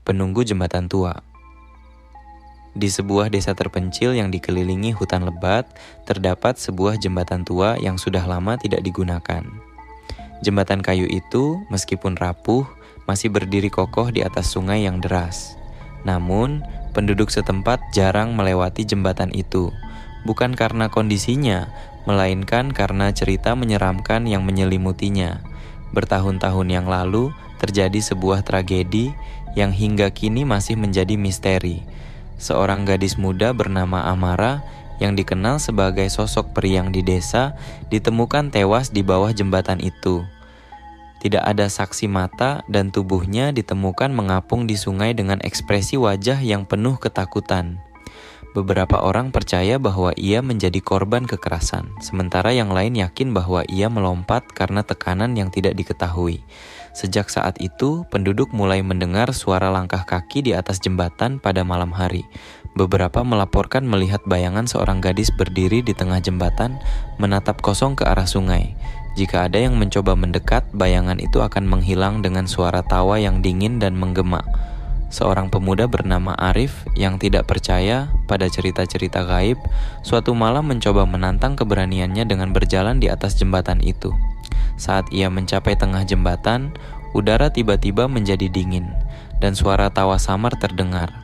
penunggu jembatan tua. Di sebuah desa terpencil yang dikelilingi hutan lebat, terdapat sebuah jembatan tua yang sudah lama tidak digunakan. Jembatan kayu itu, meskipun rapuh, masih berdiri kokoh di atas sungai yang deras. Namun, penduduk setempat jarang melewati jembatan itu, bukan karena kondisinya, melainkan karena cerita menyeramkan yang menyelimutinya. Bertahun-tahun yang lalu, terjadi sebuah tragedi yang hingga kini masih menjadi misteri. Seorang gadis muda bernama Amara yang dikenal sebagai sosok periang di desa ditemukan tewas di bawah jembatan itu. Tidak ada saksi mata dan tubuhnya ditemukan mengapung di sungai dengan ekspresi wajah yang penuh ketakutan. Beberapa orang percaya bahwa ia menjadi korban kekerasan, sementara yang lain yakin bahwa ia melompat karena tekanan yang tidak diketahui. Sejak saat itu, penduduk mulai mendengar suara langkah kaki di atas jembatan pada malam hari. Beberapa melaporkan melihat bayangan seorang gadis berdiri di tengah jembatan, menatap kosong ke arah sungai. Jika ada yang mencoba mendekat, bayangan itu akan menghilang dengan suara tawa yang dingin dan menggema. Seorang pemuda bernama Arif yang tidak percaya pada cerita-cerita gaib, suatu malam mencoba menantang keberaniannya dengan berjalan di atas jembatan itu. Saat ia mencapai tengah jembatan, udara tiba-tiba menjadi dingin, dan suara tawa samar terdengar.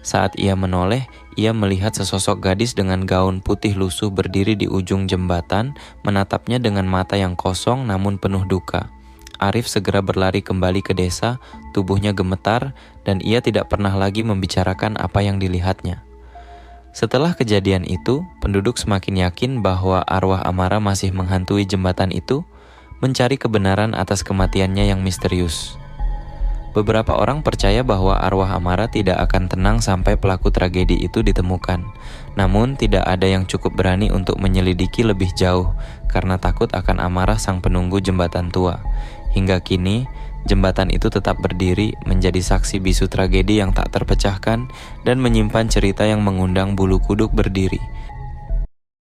Saat ia menoleh, ia melihat sesosok gadis dengan gaun putih lusuh berdiri di ujung jembatan, menatapnya dengan mata yang kosong namun penuh duka. Arif segera berlari kembali ke desa, tubuhnya gemetar, dan ia tidak pernah lagi membicarakan apa yang dilihatnya. Setelah kejadian itu, penduduk semakin yakin bahwa arwah Amara masih menghantui jembatan itu, mencari kebenaran atas kematiannya yang misterius. Beberapa orang percaya bahwa arwah Amara tidak akan tenang sampai pelaku tragedi itu ditemukan. Namun, tidak ada yang cukup berani untuk menyelidiki lebih jauh karena takut akan amarah sang penunggu jembatan tua. Hingga kini, jembatan itu tetap berdiri menjadi saksi bisu tragedi yang tak terpecahkan dan menyimpan cerita yang mengundang bulu kuduk berdiri.